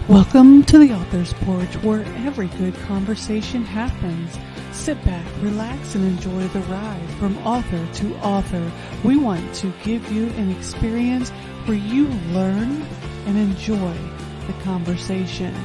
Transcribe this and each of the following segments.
Welcome to the Author's Porch, where every good conversation happens. Sit back, relax, and enjoy the ride from author to author. We want to give you an experience where you learn and enjoy the conversation.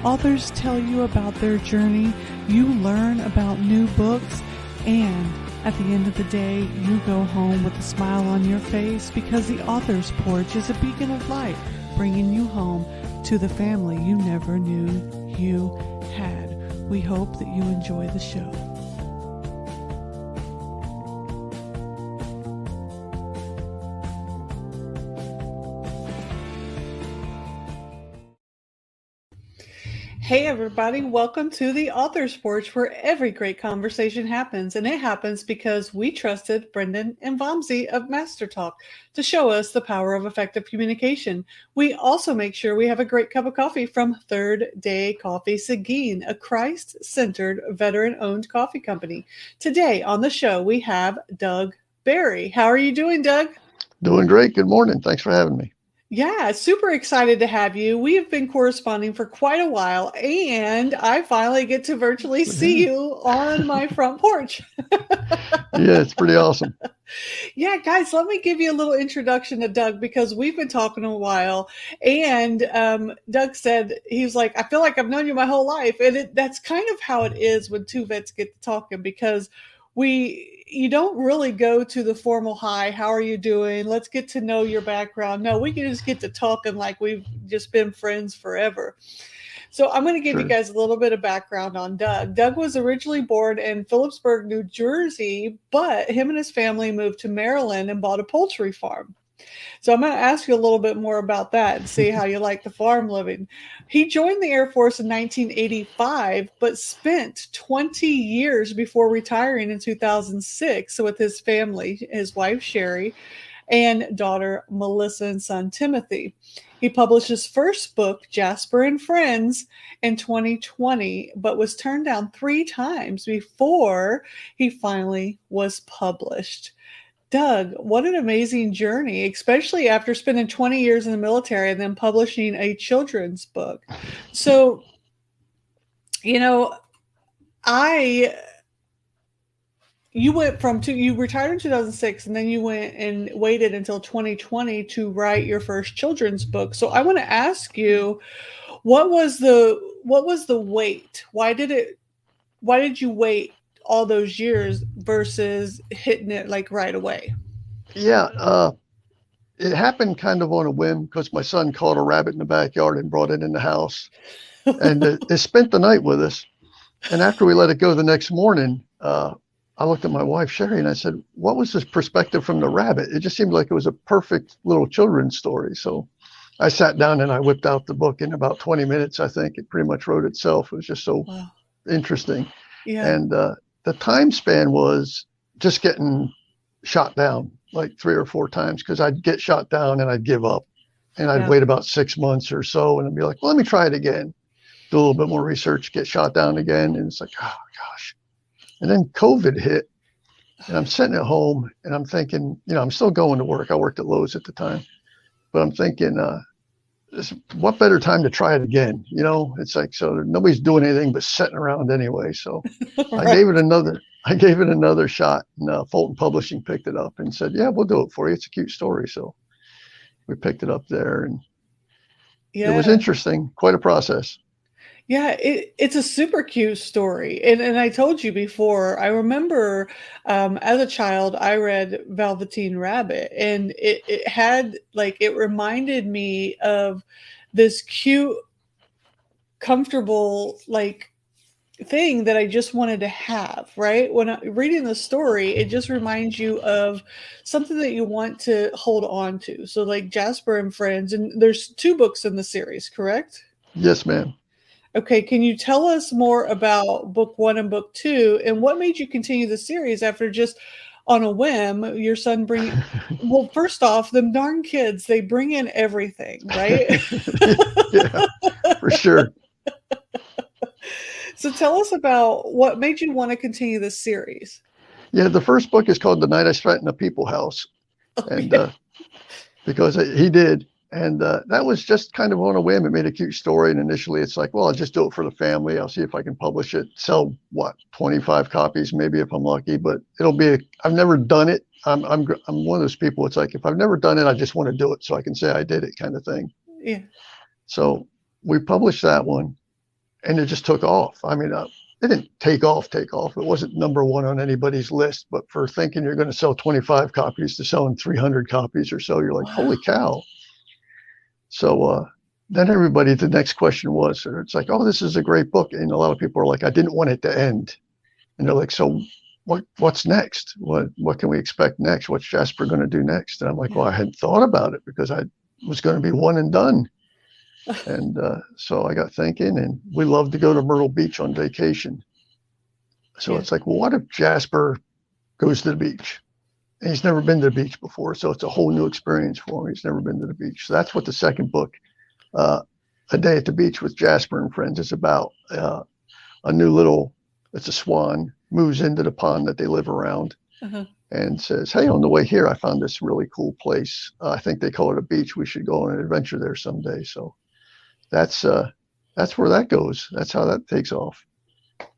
Authors tell you about their journey, you learn about new books, and at the end of the day, you go home with a smile on your face because the Author's Porch is a beacon of light, bringing you home to the family you never knew you had. We hope that you enjoy the show. Hey everybody, welcome to the Author's Porch, where every great conversation happens, and it happens because we trusted Brendan and Vamsi of Master Talk to show us the power of effective communication. We also make sure we have a great cup of coffee from Third Day Coffee Seguin, a Christ-centered, veteran-owned coffee company. Today on the show, we have Doug Barry. How are you doing, Doug? Doing great. Good morning. Thanks for having me. Yeah, super excited to have you. We have been corresponding for quite a while, and I finally get to virtually see you on my front porch. Yeah, it's pretty awesome. Yeah, guys, let me give you a little introduction to Doug because we've been talking a while. And Doug said, he's like, I feel like I've known you my whole life. And that's kind of how it is when two vets get to talking, because you don't really go to the formal hi, how are you doing? Let's get to know your background. No, we can just get to talking like we've just been friends forever. So I'm going to give you guys a little bit of background on Doug. Doug was originally born in Phillipsburg, New Jersey, but him and his family moved to Maryland and bought a poultry farm. So I'm going to ask you a little bit more about that and see how you like the farm living. He joined the Air Force in 1985, but spent 20 years before retiring in 2006 with his family, his wife, Sherry, and daughter, Melissa, and son, Timothy. He published his first book, Jasper and Friends, in 2020, but was turned down 3 times before he finally was published. Doug, what an amazing journey, especially after spending 20 years in the military and then publishing a children's book. So, you retired in 2006, and then you went and waited until 2020 to write your first children's book. So I want to ask you, what was the wait? Why did you wait all those years versus hitting it like right away? Yeah, it happened kind of on a whim because my son caught a rabbit in the backyard and brought it in the house, and it spent the night with us. And after we let it go the next morning, I looked at my wife, Sherry, and I said, what was this perspective from the rabbit? It just seemed like it was a perfect little children's story. So I sat down and I whipped out the book in about 20 minutes. I think it pretty much wrote itself. It was just so interesting. Yeah. And the time span was just getting shot down like 3 or 4 times, because I'd get shot down and I'd give up, and I'd wait about 6 months or so, and I'd be like, well, let me try it again, do a little bit more research, get shot down again. And it's like, oh gosh. And then COVID hit, and I'm sitting at home and I'm thinking, I'm still going to work. I worked at Lowe's at the time, but I'm thinking, what better time to try it again? It's like, so nobody's doing anything but sitting around anyway. So Right. I gave it another shot, and Fulton Publishing picked it up and said, yeah, we'll do it for you. It's a cute story. So we picked it up there, and it was interesting, quite a process. Yeah, it's a super cute story. And I told you before, I remember as a child, I read Velveteen Rabbit, and it had, like, it reminded me of this cute, comfortable, like, thing that I just wanted to have, right? When reading the story, it just reminds you of something that you want to hold on to. So like Jasper and Friends, and there's 2 books in the series, correct? Yes, ma'am. Okay, can you tell us more about book 1 and book 2, and what made you continue the series after just on a whim, your son well, first off, them darn kids, they bring in everything, right? Yeah, for sure. So tell us about what made you want to continue this series. Yeah, the first book is called The Night I Spent in a People House. And because he did, And that was just kind of on a whim. It made a cute story. And initially it's like, well, I'll just do it for the family. I'll see if I can publish it, sell what, 25 copies, maybe if I'm lucky, but I've never done it. I'm one of those people. It's like, if I've never done it, I just want to do it so I can say I did it kind of thing. Yeah. So we published that one and it just took off. I mean, it didn't take off. It wasn't number one on anybody's list, but for thinking you're going to sell 25 copies to selling 300 copies or so, you're like, Wow. holy cow. So then the next question was, it's like, oh, this is a great book. And a lot of people are like, I didn't want it to end. And they're like, so what's next? What can we expect next? What's Jasper going to do next? And I'm like, Yeah. well, I hadn't thought about it because I was going to be one and done. And so I got thinking, and we love to go to Myrtle Beach on vacation. So Yeah. it's like, well, what if Jasper goes to the beach? And he's never been to the beach before. So it's a whole new experience for him. He's never been to the beach. So that's what the second book, uh, A Day at the Beach with Jasper and Friends, is about. A new little, it's a swan, moves into the pond that they live around Uh-huh. and says, hey, on the way here, I found this really cool place. I think they call it a beach. We should go on an adventure there someday. So that's where that goes. That's how that takes off.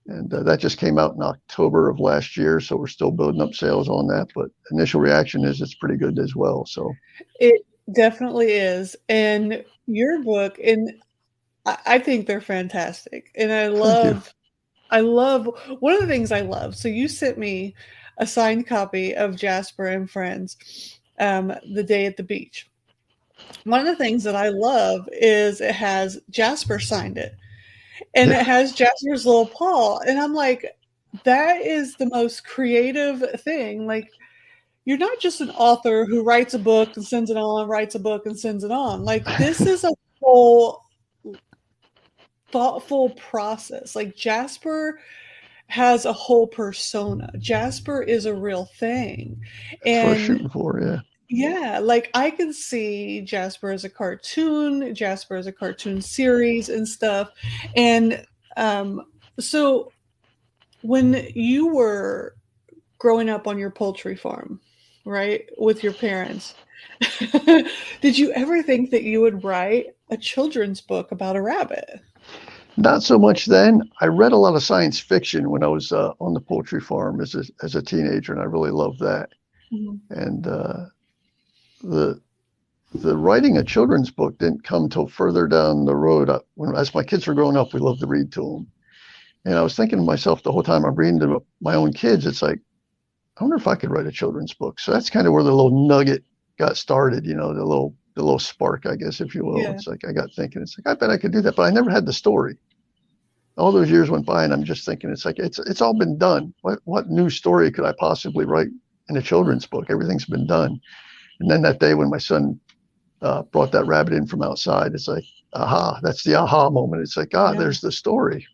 And that just came out in October of last year. So we're still building up sales on that. But initial reaction is it's pretty good as well. So It definitely is. And your book, and I think they're fantastic. And thank you. I love one of the things I love. So you sent me a signed copy of Jasper and Friends, The Day at the Beach. One of the things that I love is it has Jasper signed it, and it Yeah, has Jasper's little paw. And I'm like, that is the most creative thing. Like, you're not just an author who writes a book and sends it on, writes a book and sends it on. Like, this is a whole thoughtful process. Like, Jasper has a whole persona. Jasper is a real thing. that's what I was And shooting for. Yeah, yeah, like I can see Jasper as a cartoon, Jasper as a cartoon series and stuff. And um, so when you were growing up on your poultry farm, right, with your parents, did you ever think that you would write a children's book about a rabbit? not so much then. I read a lot of science fiction when I was on the poultry farm as a teenager, and I really loved that. Mhm. And the the writing a children's book didn't come till further down the road. As my kids were growing up, we loved to read to them, and I was thinking to myself the whole time I'm reading to my own kids, it's like, I wonder if I could write a children's book. So that's kind of where the little nugget got started. The little spark, I guess, if you will. Yeah, It's like I got thinking, it's like I bet I could do that, but I never had the story. All those years went by, and I'm just thinking, it's like it's all been done. What new story could I possibly write in a children's book? Everything's been done. And then that day when my son brought that rabbit in from outside, it's like, aha, that's the aha moment. It's like, yeah. there's the story.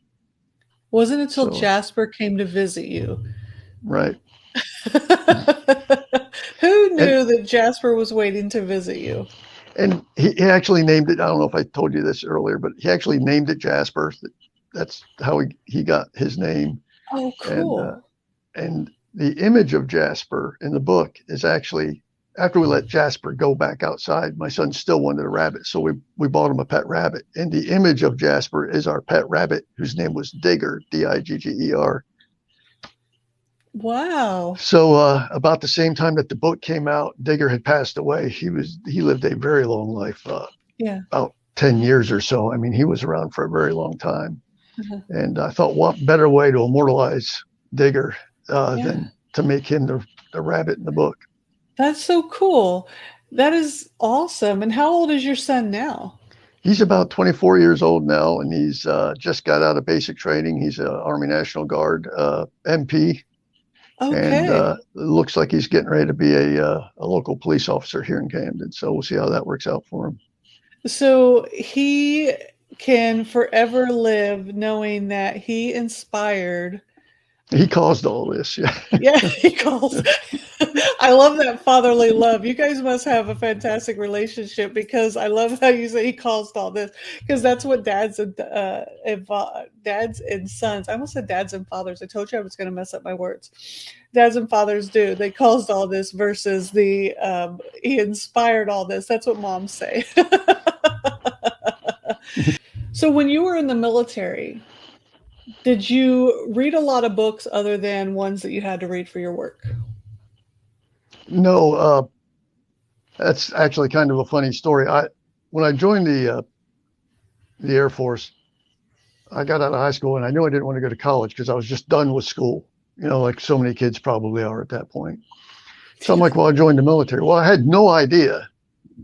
Wasn't until So, Jasper came to visit you. right. Who And knew that Jasper was waiting to visit you? he actually named it. I don't know if I told you this earlier, but he actually named it Jasper. That's how he got his name. Oh, And cool. and the image of Jasper in the book is actually, after we let Jasper go back outside, my son still wanted a rabbit, so we bought him a pet rabbit. And the image of Jasper is our pet rabbit, whose name was Digger, Digger. Wow. So about the same time that the book came out, Digger had passed away. He lived a very long life, Yeah. about 10 years or so. I mean, he was around for a very long time. Uh-huh. And I thought, what better way to immortalize Digger Yeah. than to make him the rabbit in the book? That's so cool. That is awesome. And how old is your son now? He's about 24 years old now, and he's just got out of basic training. He's an Army National Guard MP, and Okay. looks like he's getting ready to be a local police officer here in Camden. So we'll see how that works out for him. So he can forever live knowing that he inspired He caused all this. Yeah. Yeah, he calls. I love that fatherly love. You guys must have a fantastic relationship because I love how you say he caused all this because that's what dads and sons. I almost said dads and fathers. I told you I was going to mess up my words. Dads and fathers do. They caused all this versus the he inspired all this. That's what moms say. So when you were in the military, did you read a lot of books other than ones that you had to read for your work? No, that's actually kind of a funny story. When I joined the Air Force, I got out of high school and I knew I didn't want to go to college because I was just done with school. Like so many kids probably are at that point. So I'm like, well, I joined the military. Well, I had no idea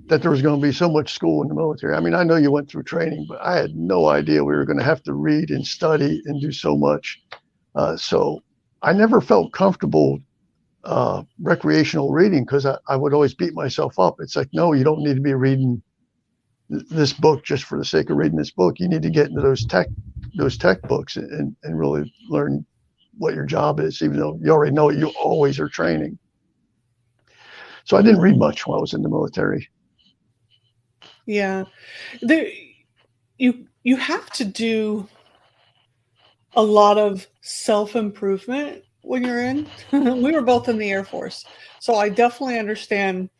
that there was going to be so much school in the military. I mean, I know you went through training, but I had no idea we were going to have to read and study and do so much. So I never felt comfortable recreational reading because I would always beat myself up. It's like, no, you don't need to be reading this book just for the sake of reading this book. You need to get into those tech books and really learn what your job is, even though you already know it, you always are training. So I didn't read much while I was in the military. Yeah. There you have to do a lot of self-improvement when you're in. We were both in the Air Force. So I definitely understand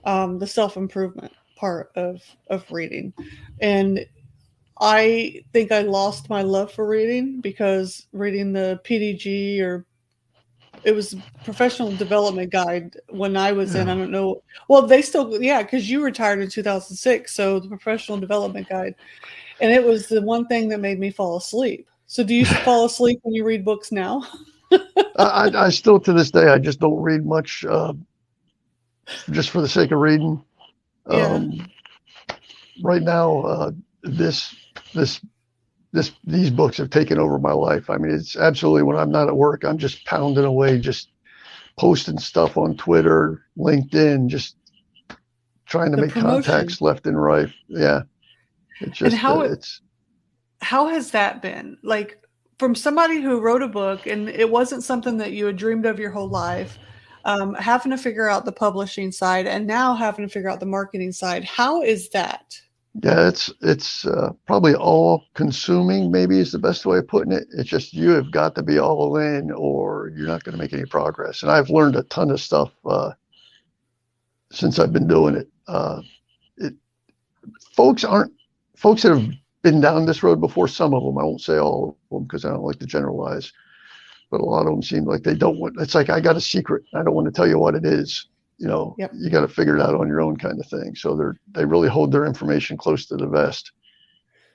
the self-improvement part of reading. And I think I lost my love for reading because reading the PDG or it was professional development guide when I was in. I Yeah. don't know. Well, they still, yeah, because you retired in 2006. So the professional development guide, and it was the one thing that made me fall asleep. So do you fall asleep when you read books now? I still to this day I just don't read much just for the sake of reading. Yeah, Um, right now, this this these books have taken over my life. I mean, it's absolutely when I'm not at work, I'm just pounding away, just posting stuff on Twitter, LinkedIn, just trying to the make promotion. contacts left and right. Yeah, it's And just it's how has that been? Like from somebody who wrote a book and it wasn't something that you had dreamed of your whole life, having to figure out the publishing side and now having to figure out the marketing side. How is that? yeah, it's probably all consuming. Maybe is the best way of putting it. It's just you have got to be all in, or you're not going to make any progress. And I've learned a ton of stuff since I've been doing it. It folks aren't folks that have been down this road before. Some of them, I won't say all of them because I don't like to generalize, but a lot of them seem like they don't want. It's like I got a secret. I don't want to tell you what it is. Yep. You got to figure it out on your own, kind of thing. So they really hold their information close to the vest,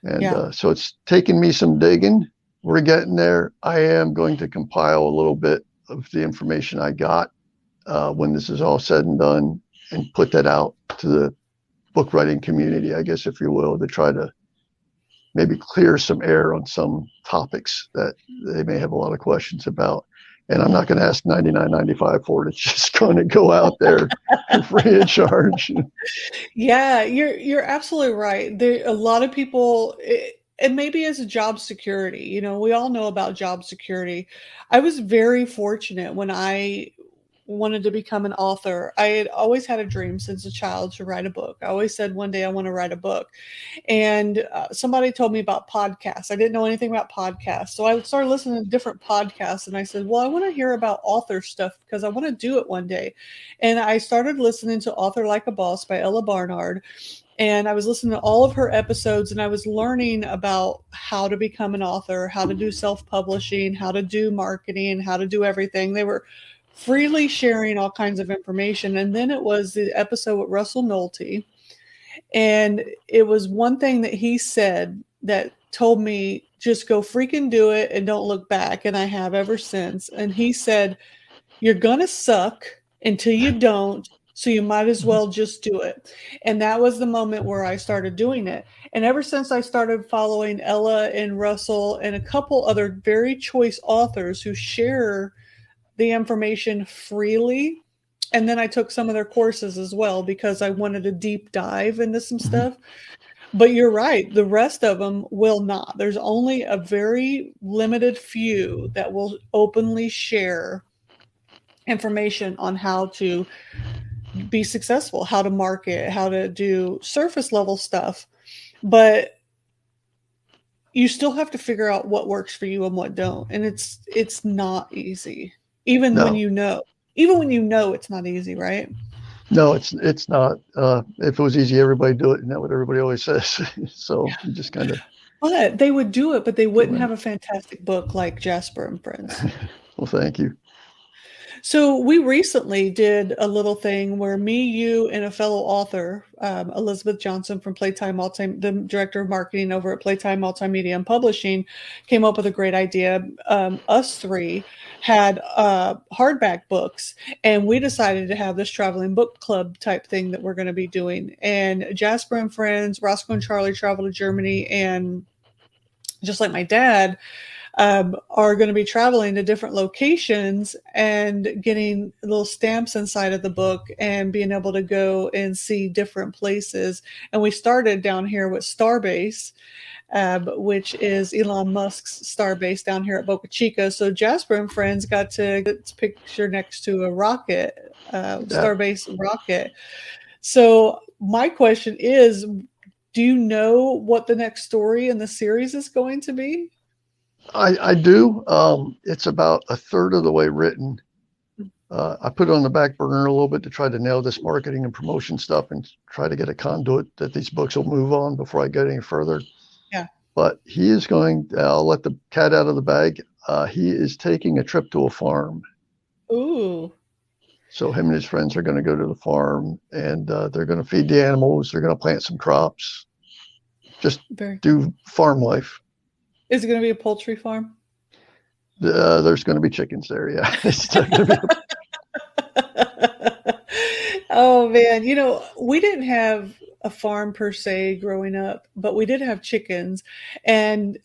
and Yeah. so it's taken me some digging. We're getting there. I am going to compile a little bit of the information I got when this is all said and done, and put that out to the book writing community, I guess, if you will, to try to maybe clear some air on some topics that they may have a lot of questions about. And I'm not going to ask 99.95 for it. It's just going to go out there for free of charge. Yeah, you're absolutely right. There a lot of people and maybe as a job security, we all know about job security. I was very fortunate when I wanted to become an author. I had always had a dream since a child to write a book. I always said one day I want to write a book. And somebody told me about podcasts. I didn't know anything about podcasts. So I started listening to different podcasts and I said, well, I want to hear about author stuff because I want to do it one day. And I started listening to Author Like a Boss by Ella Barnard. And I was listening to all of her episodes and I was learning about how to become an author, how to do self publishing, how to do marketing, how to do everything. They were freely sharing all kinds of information. And then it was the episode with Russell Nolte, and it was one thing that he said that told me just go freaking do it and don't look back. And I have ever since. And he said, you're going to suck until you don't. So you might as well just do it. And that was the moment where I started doing it. And ever since I started following Ella and Russell and a couple other very choice authors who share the information freely. And then I took some of their courses as well because I wanted a deep dive into some stuff. But you're right, the rest of them will not. There's only a very limited few that will openly share information on how to be successful, how to market, how to do surface level stuff. But you still have to figure out what works for you and what don't. And it's not easy. Even when No, you know. Even when you know it's not easy, right? no, it's not. If it was easy, everybody do it, and that's what everybody always says. So you just kind of But they would do it, but they go wouldn't in have it. a fantastic book like Jasper and Friends. Well, thank you. So we recently did a little thing where me, you, and a fellow author, Elizabeth Johnson from Playtime Multi, the director of marketing over at Playtime Multimedia and Publishing, came up with a great idea. Us three had hardback books, and we decided to have this traveling book club type thing that we're going to be doing. And Jasper and Friends, Roscoe and Charlie travel to Germany, and just like my dad, are going to be traveling to different locations and getting little stamps inside of the book and being able to go and see different places. And we started down here with Starbase, which is Elon Musk's Starbase down here at Boca Chica. So Jasper and Friends got to get its picture next to a rocket, Yeah, Starbase rocket. So my question is, do you know what the next story in the series is going to be? I do. It's about a third of the way written. I put it on the back burner a little bit to try to nail this marketing and promotion stuff and try to get a conduit that these books will move on before I get any further. Yeah. But he is going, I'll let the cat out of the bag. He is taking a trip to a farm. Ooh. So him and his friends are going to go to the farm and they're going to feed the animals. They're going to plant some crops, just Very. do farm life. Is it going to be a poultry farm? There's going to be chickens there. Yeah. It's not going to be, Oh man, we didn't have a farm per se growing up, but we did have chickens. And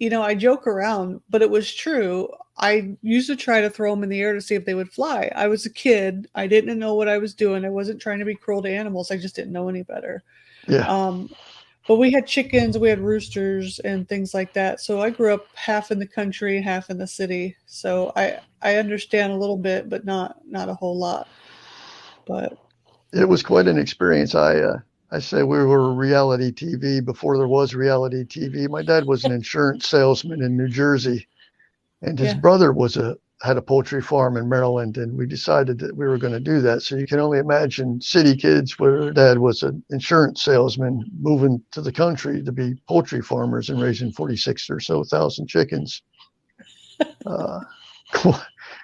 I joke around, but it was true. I used to try to throw them in the air to see if they would fly. I was a kid. I didn't know what I was doing. I wasn't trying to be cruel to animals. I just didn't know any better. yeah. Um, but we had chickens, we had roosters and things like that. So I grew up half in the country, half in the city. So I understand a little bit, but not a whole lot. But It was quite an experience. I say we were reality TV before there was reality TV. My dad was an insurance salesman in New Jersey, and his yeah. brother had a poultry farm in Maryland, and we decided that we were going to do that. So you can only imagine city kids where their dad was an insurance salesman moving to the country to be poultry farmers and raising 46 or so thousand chickens. Uh,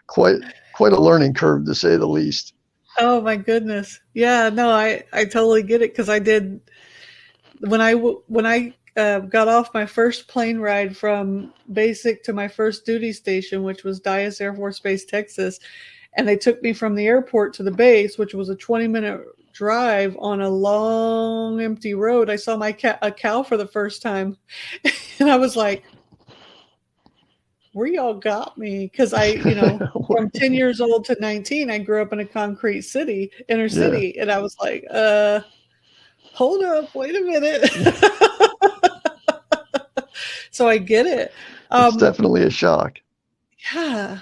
quite quite a learning curve to say the least. Oh my goodness. Yeah, no, I totally get it because I did when I got off my first plane ride from basic to my first duty station, which was Dyess Air Force Base, Texas, and they took me from the airport to the base, which was a 20-minute drive on a long empty road. I saw a cow for the first time, and I was like, "Where y'all got me?" Because from 10 years old to 19, I grew up in a concrete city, inner Yeah, city, and I was like, hold up, wait a minute." So I get it. it's Um, definitely a shock. yeah.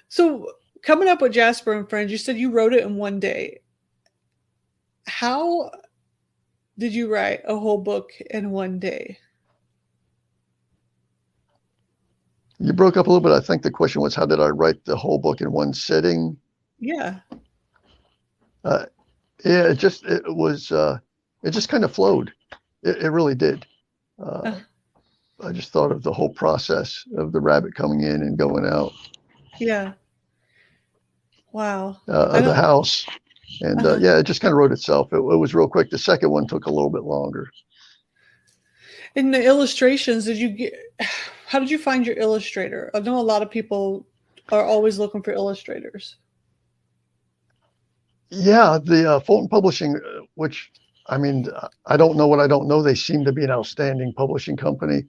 So coming up with Jasper and Friends, you said you wrote it in one day. How did you write a whole book in one day? You broke up a little bit. I think the question was, how did I write the whole book in one sitting? Yeah. Uh, yeah, it just kind of flowed. It really did. Uh, Uh, I just thought of the whole process of the rabbit coming in and going out yeah. Wow. I of the don't. house. And Uh, yeah, it just kind of wrote itself. It was real quick. The second one took a little bit longer. in the illustrations, did you get? How did you find your illustrator? I know a lot of people are always looking for illustrators. Yeah, the Fulton Publishing, which I mean, I don't know what I don't know. They seem to be an outstanding publishing company.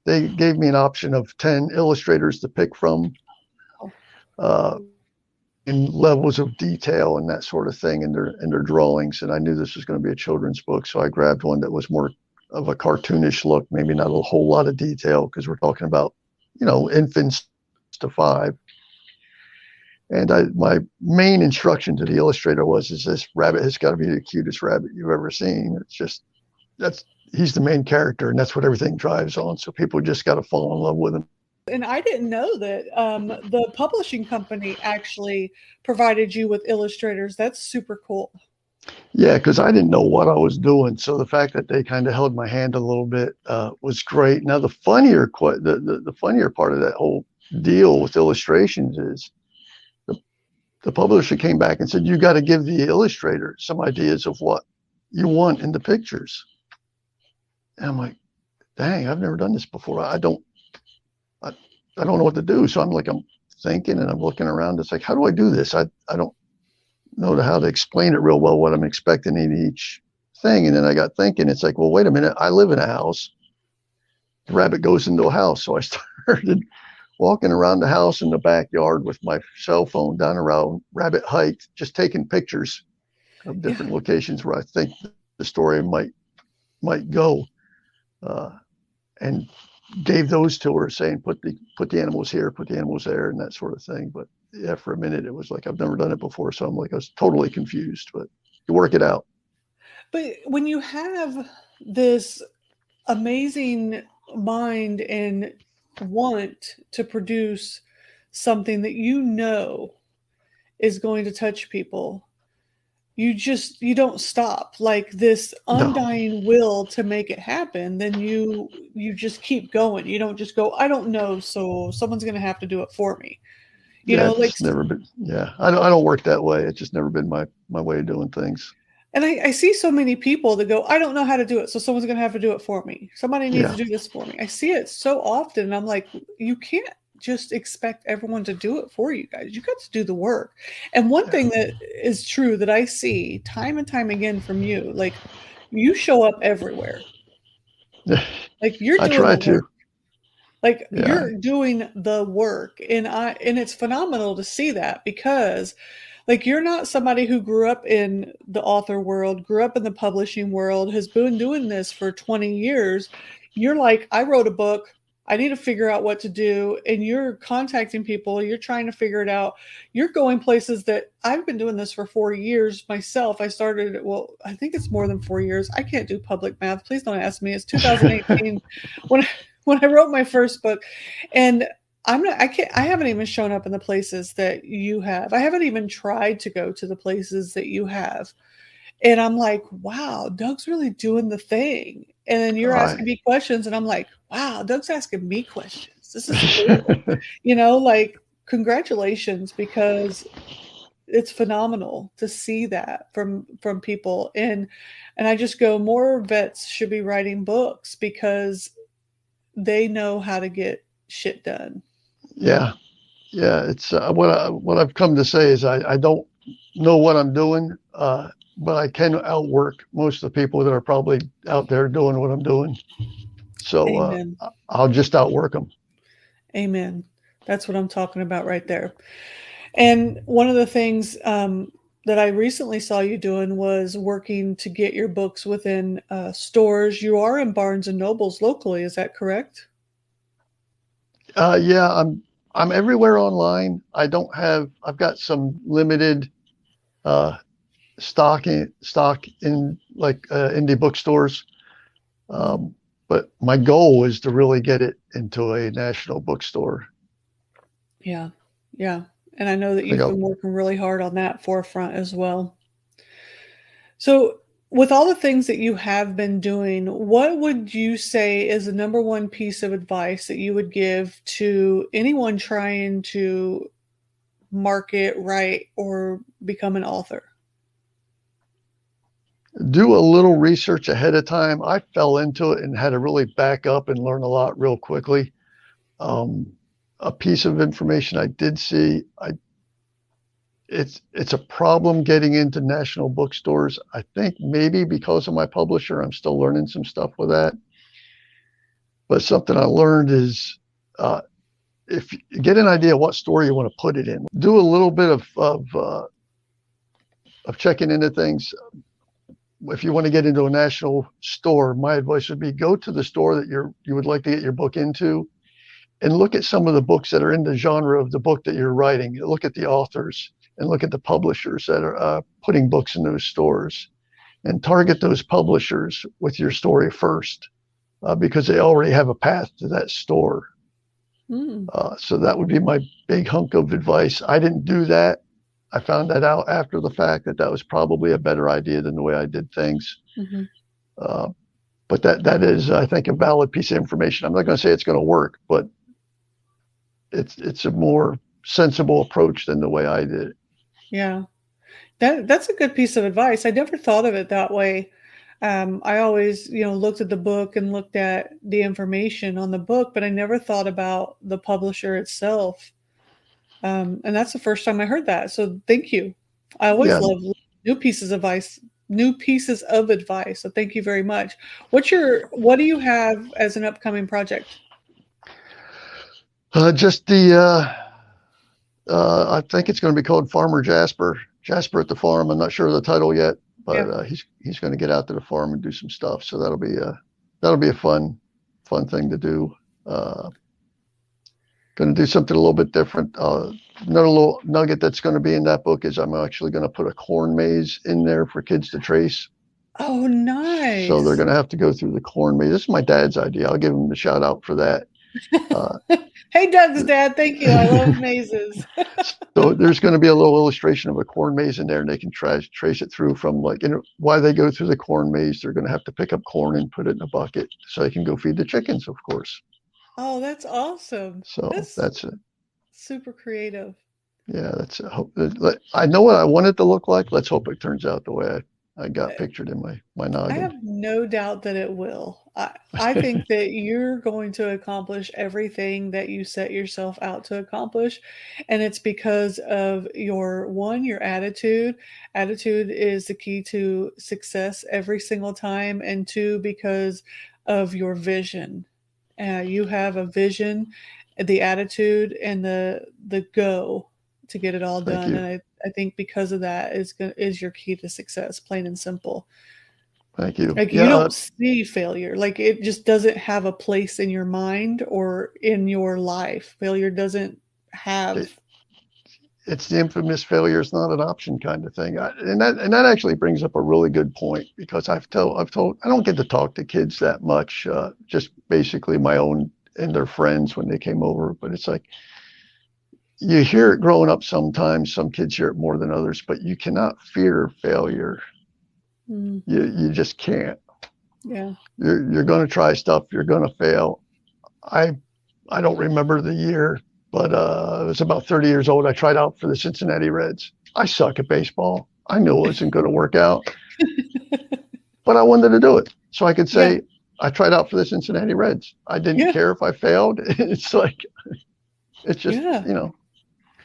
They gave me an option of 10 illustrators to pick from Oh, uh, in levels of detail and that sort of thing in their drawings. And I knew this was going to be a children's book, so I grabbed one that was more of a cartoonish look, maybe not a whole lot of detail because we're talking about, infants to 5. And my main instruction to the illustrator is this rabbit has got to be the cutest rabbit you've ever seen. It's just, he's the main character, and that's what everything drives on. So people just got to fall in love with him. And I didn't know that the publishing company actually provided you with illustrators. That's super cool. Yeah, because I didn't know what I was doing. So the fact that they kind of held my hand a little bit was great. Now the funnier part of that whole deal with illustrations is the publisher came back and said, you got to give the illustrator some ideas of what you want in the pictures. And I'm like, dang, I've never done this before. I don't know what to do. So I'm thinking and I'm looking around. It's like, how do I do this? I don't know how to explain it real well, what I'm expecting in each thing. And then I got thinking, it's like, well, wait a minute. I live in a house. The rabbit goes into a house. So I started walking around the house in the backyard with my cell phone down around rabbit height, just taking pictures of different locations where I think the story might go, and gave those to her, saying put the animals here, put the animals there, and that sort of thing. But yeah, for a minute it was like I've never done it before, so I was totally confused. But you work it out. But when you have this amazing mind and want to produce something that is going to touch people, you don't stop. Like this No, undying will to make it happen, then you just keep going. You don't just go, I don't know, so someone's going to have to do it for me. yeah, Like, it's never been. Yeah, I don't work that way. It's just never been my way of doing things. and I see so many people that go, I don't know how to do it, so someone's going to have to do it for me. Somebody needs to Yeah, do this for me. I see it so often, and I'm like, you can't just expect everyone to do it for you guys. You got to do the work. And one yeah. thing that is true that I see time and time again from you, like you show up everywhere. Like you're I doing the try work. to. Like Yeah, you're doing the work, and it's phenomenal to see that because like you're not somebody who grew up in the author world, grew up in the publishing world, has been doing this for 20 years. You're like, I wrote a book, I need to figure out what to do, and you're contacting people, you're trying to figure it out. You're going places that I've been doing this for 4 years myself. I started, well, I think it's more than 4 years. I can't do public math. Please don't ask me. It's 2018 when when I wrote my first book. And I haven't even shown up in the places that you have. I haven't even tried to go to the places that you have. And I'm like, wow, Doug's really doing the thing. And then you're I asking me questions, and I'm like, wow, Doug's asking me questions. This is cool. Like, congratulations, because it's phenomenal to see that from people. And I just go, more vets should be writing books because they know how to get shit done. yeah, yeah. It's what I've come to say is I don't know what I'm doing, but I can outwork most of the people that are probably out there doing what I'm doing. So Amen. I'll just outwork them. Amen. That's what I'm talking about right there. And one of the things that I recently saw you doing was working to get your books within stores. You are in Barnes and Nobles locally, is that correct? Yeah, I'm everywhere online. I've got some limited uh, stock in like indie bookstores. Um, but my goal is to really get it into a national bookstore. Yeah. Yeah. And I know that I think you've I'll been working really hard on that forefront as well. So, with all the things that you have been doing, what would you say is the number one piece of advice that you would give to anyone trying to market, write, or become an author? do a little research ahead of time. I fell into it and had to really back up and learn a lot real quickly. Um, a piece of information I did see, it's a problem getting into national bookstores. I think maybe because of my publisher, I'm still learning some stuff with that. But something I learned is if you get an idea what story you want to put it in, do a little bit of checking into things. if you want to get into a national store, my advice would be go to the store that you would like to get your book into, and look at some of the books that are in the genre of the book that you're writing. Look at the authors and look at the publishers that are putting books in those stores, and target those publishers with your story first, because they already have a path to that store. Mm. So that would be my big hunk of advice. I didn't do that. I found that out after the fact, that that was probably a better idea than the way I did things. Hmm. Uh, but that is, I think, a valid piece of information. I'm not going to say it's going to work, but it's a more sensible approach than the way I did it. Yeah. That's a good piece of advice. I never thought of it that way. I always, looked at the book and looked at the information on the book, but I never thought about the publisher itself. And that's the first time I heard that. So thank you. I always Yeah. love new pieces of advice, new pieces of advice. So thank you very much. What do you have as an upcoming project? Just I think it's going to be called Farmer Jasper. Jasper at the farm. I'm not sure of the title yet, but Yeah. he's going to get out to the farm and do some stuff. So that'll be a fun thing to do. Going to do something a little bit different. Another little nugget that's going to be in that book is I'm actually going to put a corn maze in there for kids to trace. Oh, So they're nice. going to have to go through the corn maze. This is my dad's idea. I'll give him a shout out for that. Uh, Hey, Doug's dad. Thank you. I love mazes. so there's going to be a little illustration of a corn maze in there, and they can trace it through from, like, why they go through the corn maze. They're going to have to pick up corn and put it in a bucket so they can go feed the chickens, of course. Oh, that's awesome. So That's that's it. super creative. Yeah, that's it. I know what I want it to look like. Let's hope it turns out the way I got pictured in my I noggin. have no doubt that it will. I think that you're going to accomplish everything that you set yourself out to accomplish. And it's because of your attitude. Attitude is the key to success every single time. And two, because of your vision. You have a vision, the attitude, and the go to get it all Thank done. you. And I think because of that is your key to success, plain and simple. Thank you. Like you Yeah, don't see failure. Like it just doesn't have a place in your mind or in your life. Failure doesn't it, have. it's the infamous failure is not an option kind of thing. And that actually brings up a really good point, because I've told I don't get to talk to kids that much, just basically my own and their friends when they came over. But it's like, you hear it growing up sometimes. Some kids hear it more than others, but you cannot fear failure. Mm, You just can't. yeah. You're going to try stuff. You're going to fail. I I don't remember the year, but I was about 30 years old. I tried out for the Cincinnati Reds. I suck at baseball. I knew it wasn't going to work out, but I wanted to do it so I could Yeah. say I tried out for the Cincinnati Reds. I didn't Yeah. care if I failed. It's like, it's just, Yeah.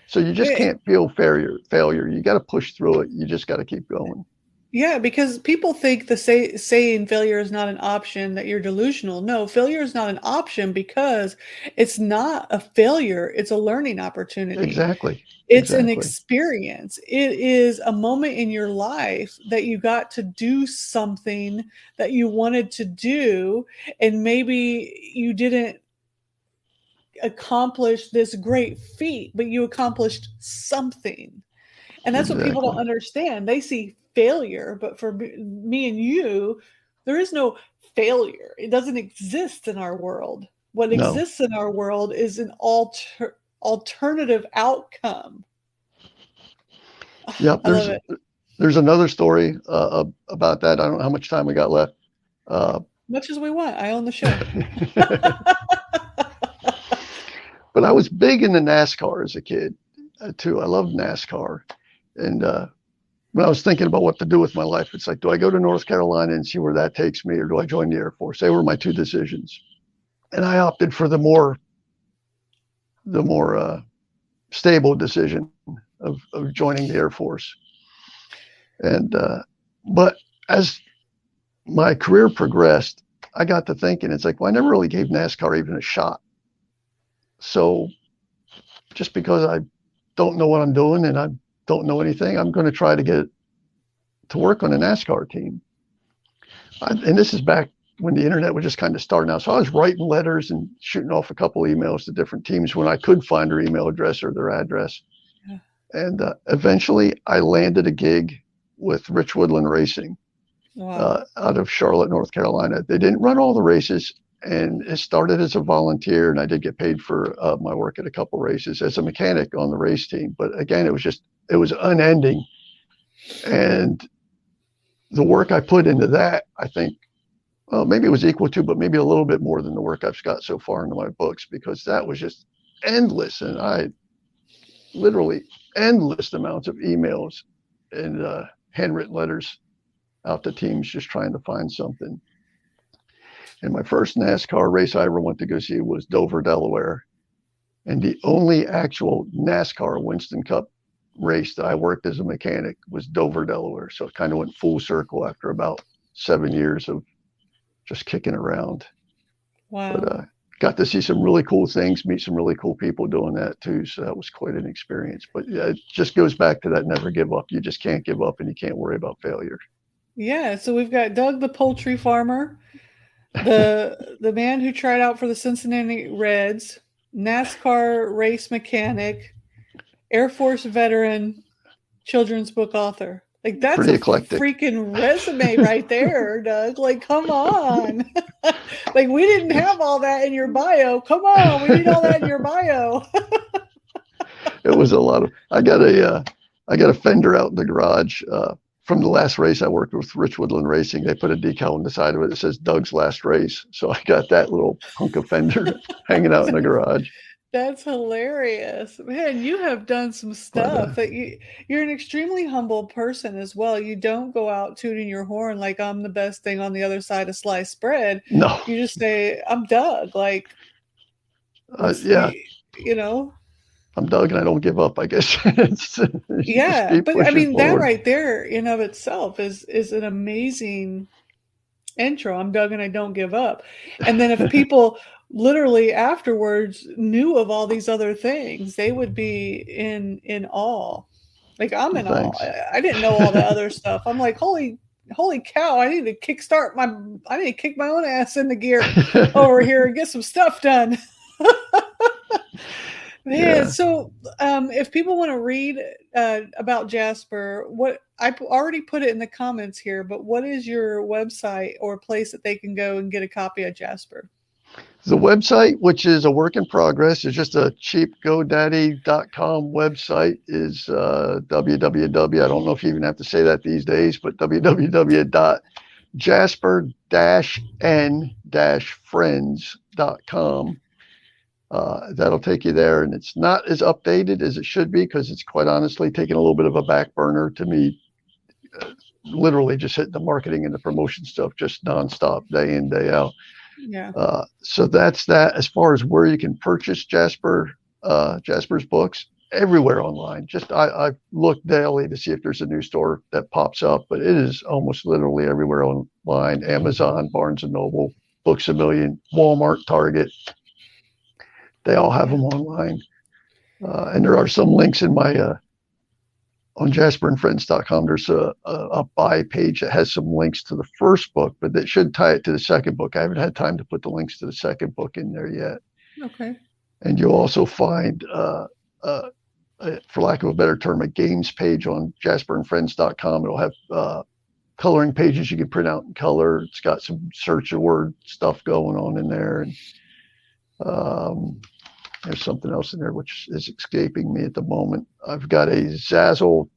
so you just Eh, can't feel failure. You got to push through it. You just got to keep going. Yeah, because people think saying failure is not an option, that you're delusional. No, failure is not an option because it's not a failure, it's a learning opportunity. Exactly. It's an Exactly. experience. It is a moment in your life that you got to do something that you wanted to do, and maybe you didn't accomplish this great feat, but you accomplished something. And that's what people don't Exactly. understand. They see failure, but for me and you, there is no failure. It doesn't exist in our world. What No. exists in our world is an alternative outcome. Yep. I love it. There's another story about that. I don't know how much time we got left. Uh, Much as we want. I own the show. but I was big into NASCAR as a kid, too. I loved NASCAR. And when I was thinking about what to do with my life, it's like, do I go to North Carolina and see where that takes me, or do I join the Air Force? They were my two decisions. And I opted for the more stable decision of joining the Air Force. And but as my career progressed, I got to thinking, it's like, well, I never really gave NASCAR even a shot. So just because I don't know what I'm doing and I don't know anything, I'm going to try to get to work on a NASCAR team. And this is back when the internet was just kind of starting out. So I was writing letters and shooting off a couple of emails to different teams when I could find their email address or their address. Yeah. And eventually I landed a gig with Rich Woodland Racing Wow. out of Charlotte, North Carolina. They didn't run all the races, and it started as a volunteer, and I did get paid for my work at a couple races as a mechanic on the race team. But again, it was unending. And the work I put into that, I think, well, maybe it was equal to, but maybe a little bit more than the work I've got so far into my books, because that was just endless. And I literally endless amounts of emails and handwritten letters out to teams just trying to find something. And my first NASCAR race I ever went to go see was Dover, Delaware. And the only actual NASCAR Winston Cup race that I worked as a mechanic was Dover, Delaware. So it kind of went full circle after about 7 years of just kicking around. But Wow. got to see some really cool things, meet some really cool people doing that too. So that was quite an experience. But yeah, it just goes back to that never give up. You just can't give up and you can't worry about failure. Yeah. So we've got Doug the poultry farmer, the man who tried out for the Cincinnati Reds, NASCAR race mechanic, Air Force veteran, children's book author. Like that's Pretty a eclectic. freaking resume right there, Doug. Like, come on. Like we didn't have all that in your bio. Come on, we need all that in your bio. It was a lot of. I got a fender out in the garage from the last race I worked with Rich Woodland Racing. They put a decal on the side of it that says Doug's last race. So I got that little hunk of fender hanging out in the garage. That's hilarious. Man, you have done some But stuff that you're an extremely humble person as well. You don't go out tooting your horn like I'm the best thing on the other side of sliced bread. no, You just say, I'm Doug. Like it's yeah, you know, I'm Doug and I don't give up. I guess you just yeah. keep But I pushing mean that forward. right there in of itself is an amazing intro. I'm Doug and I don't give up. And then if people literally afterwards knew of all these other things, they would be in awe. Like I'm Well, in awe. thanks. I didn't know all the other stuff. I'm like, holy cow, I need to I need to kick my own ass into gear over here and get some stuff done. Man, Yeah. so if people want to read about Jasper, what I already put it in the comments here, but what is your website or place that they can go and get a copy of Jasper? The website, which is a work in progress, is just a cheap GoDaddy.com website, is www. I don't know if you even have to say that these days, but www.jasper-n-friends.com. That'll take you there. And it's not as updated as it should be because it's quite honestly taking a little bit of a back burner to me, literally just hitting the marketing and the promotion stuff just nonstop, day in, day out. Yeah. So that's that. As far as where you can purchase Jasper's books, everywhere online. Just I look daily to see if there's a new store that pops up, but it is almost literally everywhere online. Amazon, Barnes and Noble, Books a Million, Walmart, Target. They all have Yeah. them online. And there are some links in my on jasperandfriends.com. There's a buy page that has some links to the first book, but that should tie it to the second book. I haven't had time to put the links to the second book in there yet. Okay. And you'll also find, for lack of a better term, a games page on jasperandfriends.com. It'll have coloring pages you can print out in color. It's got some search a word stuff going on in there. And there's something else in there which is escaping me at the moment. I've got a Zazzle.com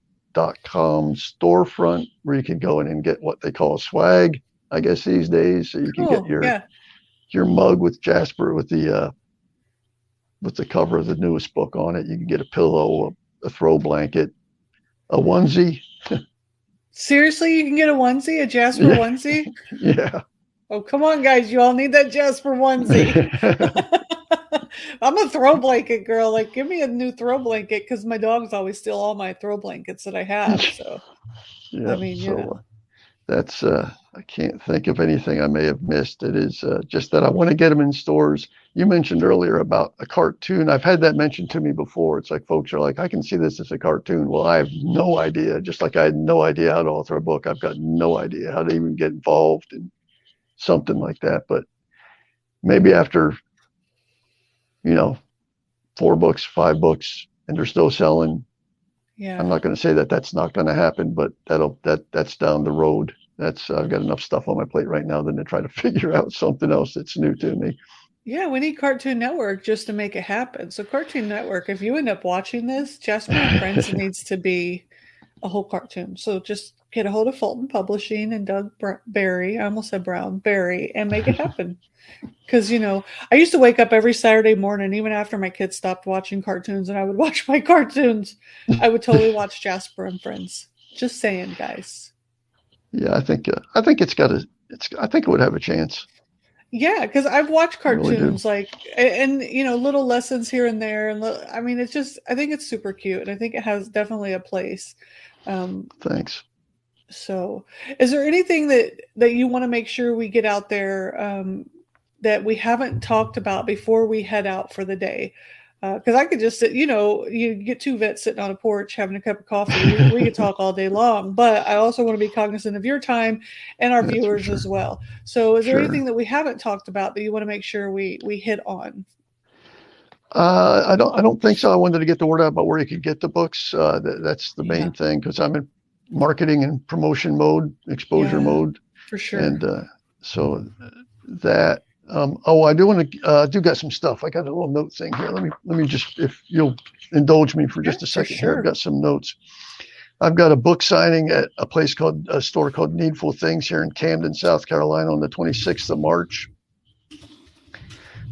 storefront where you can go in and get what they call swag, I guess these days. So you can get Cool. Yeah. your mug with Jasper with the cover of the newest book on it. You can get a pillow, a throw blanket, a onesie. Seriously, you can get a onesie, a Jasper Yeah, onesie? yeah. Oh, come on, guys. You all need that Jasper onesie. I'm a throw blanket girl. Like, give me a new throw blanket because my dogs always steal all my throw blankets that I have. So, I Yeah. mean, So that's I can't think of anything I may have missed. It is just that I want to get them in stores. You mentioned earlier about a cartoon. I've had that mentioned to me before. It's like folks are like, I can see this as a cartoon. Well, I have no idea. Just like I had no idea how to author a book, I've got no idea how to even get involved in something like that. But maybe after, you know, 4 books, 5 books, and they're still selling. I'm Yeah. not going to say that that's not going to happen, but that's down the road. That's I've got enough stuff on my plate right now than to try to figure out something else that's new to me. Yeah, we need Cartoon Network just to make it happen. So Cartoon Network, if you end up watching this, Jasper and Friends needs to be a whole cartoon. So just get a hold of Fulton Publishing and Doug Barry. I almost said Brown Barry, and make it happen. Because I used to wake up every Saturday morning, even after my kids stopped watching cartoons, and I would watch my cartoons. I would totally watch Jasper and Friends. Just saying, guys. Yeah, I think it's got a I think it would have a chance. Yeah, because I've watched I really do. cartoons and little lessons here and there, and I mean, it's just I think it's super cute, and I think it has definitely a place. Um, Thanks. so, is there anything that you want to make sure we get out there that we haven't talked about before we head out for the day? Because I could just sit, you get two vets sitting on a porch having a cup of coffee. We could talk all day long, but I also want to be cognizant of your time and our That's for viewers as sure. well. So, is there Sure. anything that we haven't talked about that you want to make sure we hit on? I don't think so. I wanted to get the word out about where you could get the books. That's the Yeah, main thing because I'm in marketing and promotion mode, exposure yeah, mode, for sure. and so that. Oh, I do want to do got some stuff. I got a little note thing here. Let me just if you'll indulge me for Yeah, just a for second here. I've sure. got some notes. I've got a book signing at a store called Needful Things here in Camden, South Carolina on the 26th of March.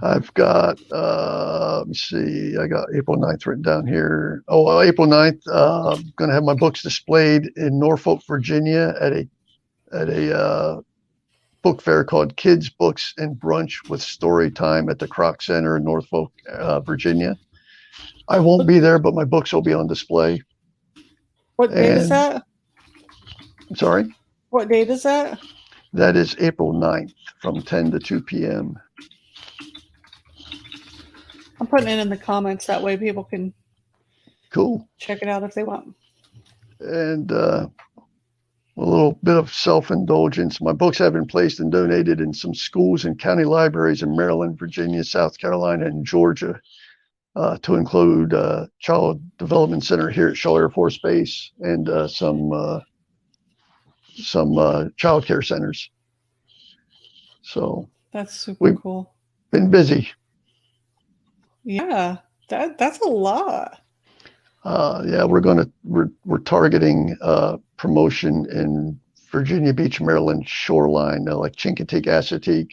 I've got, let me see, I got April 9th written down here. Oh, April 9th, I'm going to have my books displayed in Norfolk, Virginia at a book fair called Kids Books and Brunch with Story Time at the Kroc Center in Norfolk, Virginia. I won't What be there, but my books will be on display. what date is And that? I'm sorry, What date is that? that is April 9th from 10 to 2 p.m. I'm putting it in the comments that way people can Cool. check it out if they want. And a little bit of self-indulgence. My books have been placed and donated in some schools and county libraries in Maryland, Virginia, South Carolina, and Georgia, to include Child Development Center here at Shaw Air Force Base and some child care centers. So That's super we've cool. been busy. Yeah, that's a lot. Yeah, we're targeting promotion in Virginia Beach, Maryland shoreline, like Chincoteague, Assateague.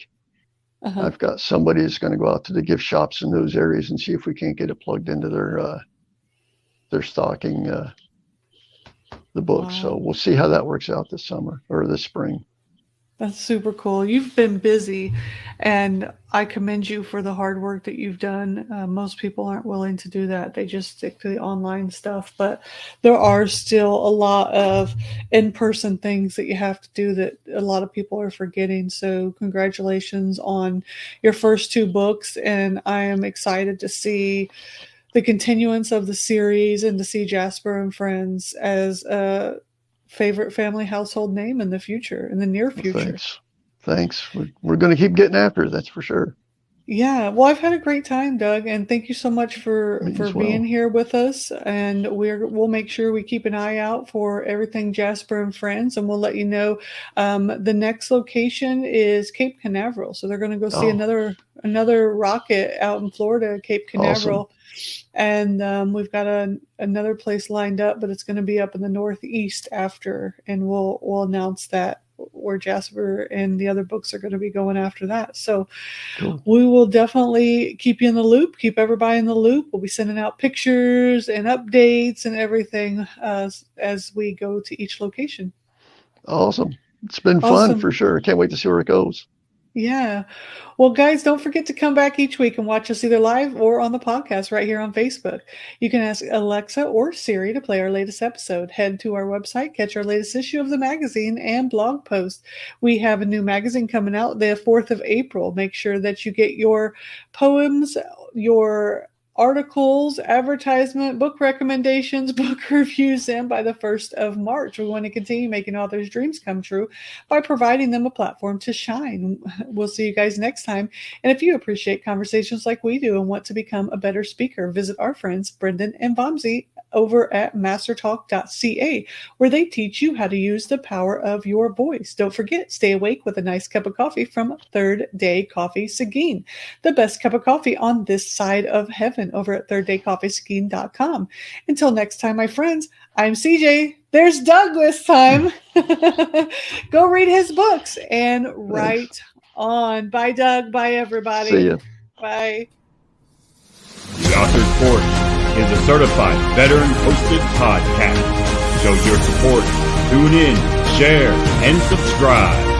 Uh-huh. I've got somebody that's going to go out to the gift shops in those areas and see if we can't get it plugged into their stocking the books. So Wow. we'll see how that works out this summer or this spring. That's super cool. You've been busy, and I commend you for the hard work that you've done. Most people aren't willing to do that. They just stick to the online stuff, but there are still a lot of in person things that you have to do that a lot of people are forgetting. So, congratulations on your first two books, and I am excited to see the continuance of the series and to see Jasper and Friends as a favorite family household name in the future, in the near Well, future. thanks. Thanks. We're going to keep getting after it. That's for sure. Yeah, well, I've had a great time, Doug, and thank you so much for Me as being well. here with us. And we'll make sure we keep an eye out for everything Jasper and Friends, and we'll let you know. The next location is Cape Canaveral, so they're going to go see Oh, another rocket out in Florida, Cape awesome. Canaveral, and we've got another place lined up, but it's going to be up in the Northeast after, and we'll announce that where Jasper and the other books are going to be going after that. So Cool. we will definitely keep you in the loop, keep everybody in the loop. We'll be sending out pictures and updates and everything as we go to each location. Awesome. It's been fun Awesome. for sure. Can't wait to see where it goes. Yeah. Well, guys, don't forget to come back each week and watch us either live or on the podcast right here on Facebook. You can ask Alexa or Siri to play our latest episode. Head to our website, catch our latest issue of the magazine and blog post. We have a new magazine coming out the 4th of April. Make sure that you get your poems, your articles, advertisement, book recommendations, book reviews in by the 1st of March. We want to continue making authors' dreams come true by providing them a platform to shine. We'll see you guys next time. And if you appreciate conversations like we do and want to become a better speaker, visit our friends Brendan and Vamsi over at mastertalk.ca, where they teach you how to use the power of your voice. Don't forget, stay awake with a nice cup of coffee from Third Day Coffee Seguin, the best cup of coffee on this side of heaven, over at thirddaycoffeeseguin.com. Until next time, my friends, I'm CJ. There's Doug this time. Go read his books and write on. Bye, Doug. Bye, everybody. See ya. Bye. The Author's Porch is a certified veteran-hosted podcast. Show your support. Tune in, share, and subscribe.